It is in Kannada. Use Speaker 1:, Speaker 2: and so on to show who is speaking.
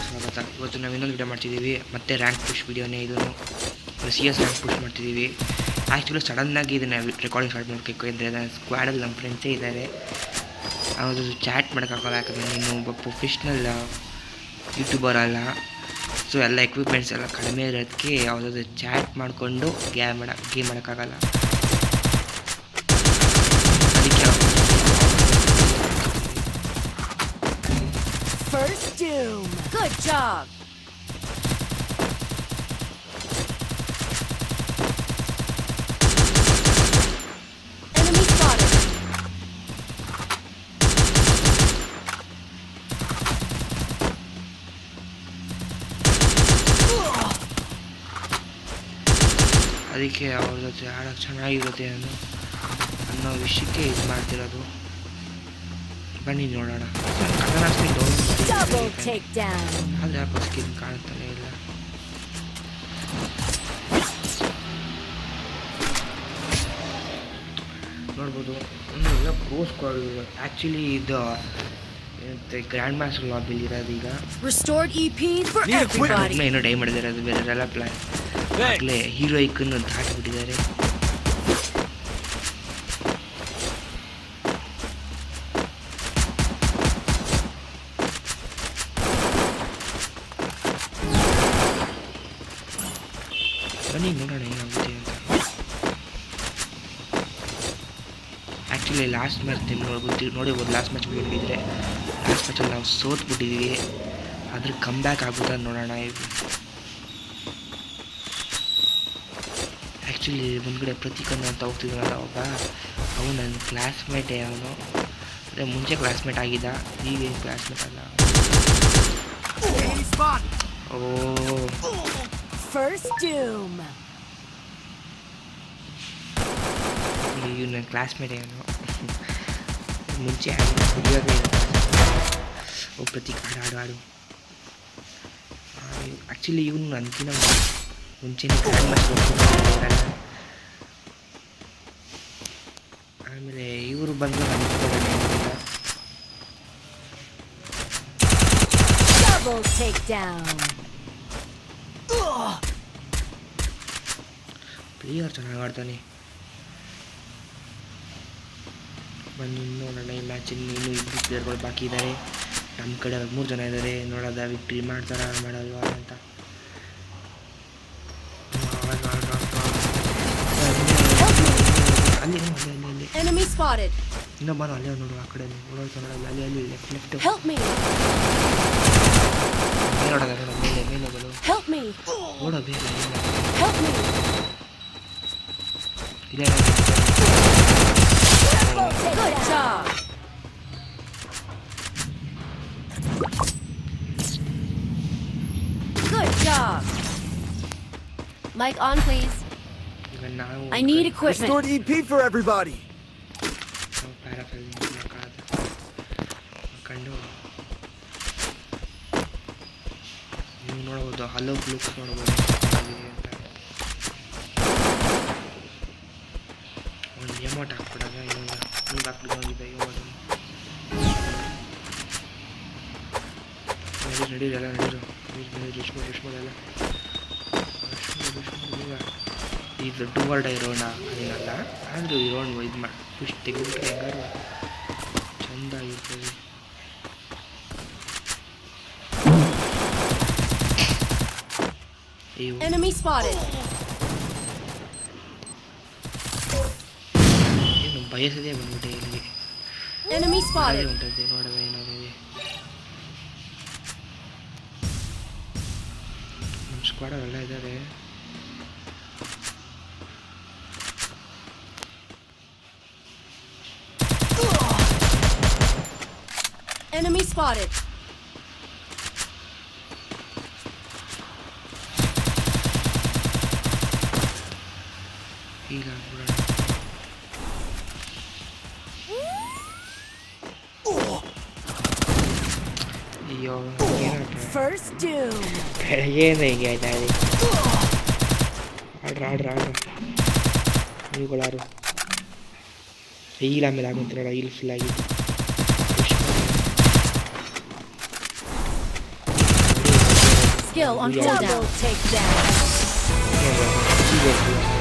Speaker 1: ಸ್ವಾಗತ. ಇವತ್ತು ನಾವು ಇನ್ನೊಂದು ವಿಡಿಯೋ ಮಾಡ್ತಿದ್ದೀವಿ, ಮತ್ತೆ ರ್ಯಾಂಕ್ ಪುಷ್ ವಿಡಿಯೋನೇ ಇದು. ಸಿ ಎಸ್ ರ್ಯಾಂಕ್ ಪುಷ್ ಮಾಡ್ತಿದ್ದೀವಿ. ಆ್ಯಕ್ಚುಲಿ ಸಡನ್ನಾಗಿ ಇದನ್ನು ರೆಕಾರ್ಡಿಂಗ್ ಸ್ಟಾರ್ಟ್ ಮಾಡಬೇಕು ಅಂದರೆ ನನ್ನ ಸ್ಕ್ವಾಡಲ್ಲಿ ನಮ್ಮ ಫ್ರೆಂಡ್ಸೇ ಇದ್ದಾರೆ. ಅವರು ಚಾಟ್ ಮಾಡೋಕ್ಕಾಗಲ್ಲ, ಯಾಕಂದರೆ ನೀನು ಒಬ್ಬ ಪ್ರೊಫೆಷ್ನಲ್ ಯೂಟ್ಯೂಬರ್ ಅಲ್ಲ. ಸೊ ಎಲ್ಲ ಎಕ್ವಿಪ್ಮೆಂಟ್ಸ್ ಎಲ್ಲ ಕಡಿಮೆ ಇರೋದಕ್ಕೆ ಯಾವುದಾದ್ರು ಚಾಟ್ ಮಾಡಿಕೊಂಡು ಗೇಮ್ ಮಾಡೋಕ್ಕಾಗಲ್ಲ.
Speaker 2: First doom. Good job. Enemy spotted.
Speaker 1: ಅದಕ್ಕೆ ಅವ್ರ ಜೊತೆ ಆಡೋಕ್ಕೆ ಚೆನ್ನಾಗಿರುತ್ತೆ ಅನ್ನೋ ವಿಷಯಕ್ಕೆ ಇದು ಮಾಡ್ತಿರೋದು. ಬನ್ನಿ ನೋಡೋಣ.
Speaker 2: Double takedown.
Speaker 1: ಆದರೆ ಯಾಕೋ ಸ್ಕಿನ್ ಕಾಣ್ತಾನೆ ಇಲ್ಲ. ನೋಡ್ಬೋದು ಎಲ್ಲ ಪ್ರೋ ಸ್ಕ್ವಾಡ್. ಆ್ಯಕ್ಚುಲಿ ಇದು ಗ್ರ್ಯಾಂಡ್ ಮಾಸ್ಟರ್ ಲಾಬಿಲಿ ಇರೋದು ಈಗ.
Speaker 2: Restored EPs for everybody.
Speaker 1: ಏನೋ ಡೈ ಮಾಡಿದಾರೆ, ಬೇರೆಲ್ಲ ಪ್ಲಾನ್ ಆಗಲೇ ಹೀರೋಯಿಕನ್ನು ದಾಟಿಬಿಟ್ಟಿದ್ದಾರೆ. ಬನ್ನಿ ನೋಡೋಣ ಏನಾಗುತ್ತೆ ಅಂತ. ಆ್ಯಕ್ಚುಲಿ ಲಾಸ್ಟ್ ಮ್ಯಾಚ್ ನೋಡಿರ್ಬೋದು. ಲಾಸ್ಟ್ ಮ್ಯಾಚ್ ನೋಡಿದರೆ ಲಾಸ್ಟ್ ಮ್ಯಾಚಲ್ಲಿ ನಾವು ಸೋತ್ಬಿಟ್ಟಿದ್ದೀವಿ. ಅದ್ರ ಕಮ್ ಬ್ಯಾಕ್ ಆಗುತ್ತಾ ನೋಡೋಣ. ಆ್ಯಕ್ಚುಲಿ ಮುಂದ್ಗಡೆ ಪ್ರತೀಕನ್ನು ಅಂತ ಹೋಗ್ತಿದ್ದಾನಲ್ಲ ಅವನು ನನ್ನ ಕ್ಲಾಸ್ಮೇಟೇ. ಅವನು ಅದೇ ಮುಂಚೆ ಕ್ಲಾಸ್ಮೇಟ್ ಆಗಿದ್ದ, ಈಗೇನು ಕ್ಲಾಸ್ಮೇಟ್ ಅಲ್ಲ. ಓ
Speaker 2: First doom.
Speaker 1: ಇವ್ ನನ್ನ ಕ್ಲಾಸ್ಮೇಟ್ ಏನು ಮುಂಚೆ ಕುಡಿಯೋದೇ ಇಲ್ಲ. ಓ ಪ್ರತೀಕ್ ಆಡು. ಆ್ಯಕ್ಚುಲಿ ಇವನು ನನಗಿನ ಮುಂಚೆನೇ ಗ್ರ್ಯಾಂಡ್ ಮಾಸ್ಟರ್ ಹೋಗ್ತಿರಲ್ಲ. ಆಮೇಲೆ ಇವರು ಬಂದು
Speaker 2: Double takedown.
Speaker 1: ಪ್ಲೇಯರ್ ಚೆನ್ನಾಗಿ ಆಡ್ತಾನೆ. ಬನ್ನಿ ನೋಡೋಣ ಈ ಮ್ಯಾಚಲ್ಲಿ. ಇನ್ನೂ ಇಬ್ಬರು ಪ್ಲೇಯರ್ಗಳು ಬಾಕಿ ಇದ್ದಾರೆ. ನಮ್ಮ ಕಡೆ 3 ಜನ ಇದ್ದಾರೆ. ನೋಡೋದ ವಿಕ್ಟ್ರಿ ಮಾಡ್ತಾರ ಮಾಡಲ್ವಾ ಅಂತ. ಅಲ್ಲಿ
Speaker 2: Enemy spotted.
Speaker 1: ಇನ್ನೊಬ್ಬನು ಅಲ್ಲೇ ನೋಡು, ಆ ಕಡೆ ನೋಡೋದು ಅಲ್ಲಿ ಲೆಫ್ಟ್.
Speaker 2: Help me.
Speaker 1: ನೋಡೋದ ಮೇಲೆಗಳು
Speaker 2: Help me.
Speaker 1: ನೋಡೋ ಬೇರೆ
Speaker 2: Help me.
Speaker 1: ಇದೆ.
Speaker 2: Good job. Good job. Mic on, please.
Speaker 1: ಈಗ ನಾವು
Speaker 2: I need equipment.
Speaker 3: Restored EP for everybody.
Speaker 1: ಪ್ಯಾರಾಫೈಲ್ ಹಾಕೊಂಡು ನೀವು ನೋಡ್ಬೋದು. ಹಲೋ ಲುಕ್ಸ್ ನೋಡ್ಬೋದು ಅಂತ. ಒಂದು ಎಮೌಂಟ್ ಹಾಕ್ಬಿಡೋಣ. ಇವಾಗ ಹಿಂಗೆ ಹಾಕ್ಬಿಟ್ಟಿದ್ದೆ ಎಮೌಂಟ್. ನಡೀರಲ್ಲ ರಿಶ್ಮೋದೆಲ್ಲ ಇದು ಟುವರ್ಡ್ ಇರೋಣ ಏನಲ್ಲ. ಆದರೂ ಇರೋಣ ಇದು ಮಾಡಿ ಫಿಶ್ ತೆಗೆದ್ಬಿಟ್ರೆ ಹೆಂಗಾರು ಚೆಂದಾಗಿರ್ತದೆ.
Speaker 2: Enemy spotted.
Speaker 1: ಏನು ಬಯಸದೇ ಬಂದ್ಬಿಟ್ಟೆ ಇಲ್ಲಿ.
Speaker 2: Enemy spotted.
Speaker 1: ಉಂಟದೆ ನೋಡೋದ ಏನಾಗಿದೆ. ನಮ್ಮ ಸ್ಕ್ವಾಡಲ್ಲ ಇದ್ದಾರೆ.
Speaker 2: Enemy spotted.
Speaker 1: ಈಗ ಆಗ್ಬಿಡೋಣ. ಅಯ್ಯೋ
Speaker 2: First doom.
Speaker 1: ಬೆಳಗ್ಗೆಯಿಂದ ಹೀಗೆ ಆಯ್ತಾ ಇದೆ. ಆಡ್ರ ನೀವುಗಳಾರು ಹೀಲ್ ಆಮೇಲೆ ಆಗುತ್ತಿರಲ್ಲ. ಹೀಲ್ ಫುಲ್ ಆಗಿದೆ.
Speaker 2: kill on cooldown. Take down.
Speaker 1: ಇವಾಗ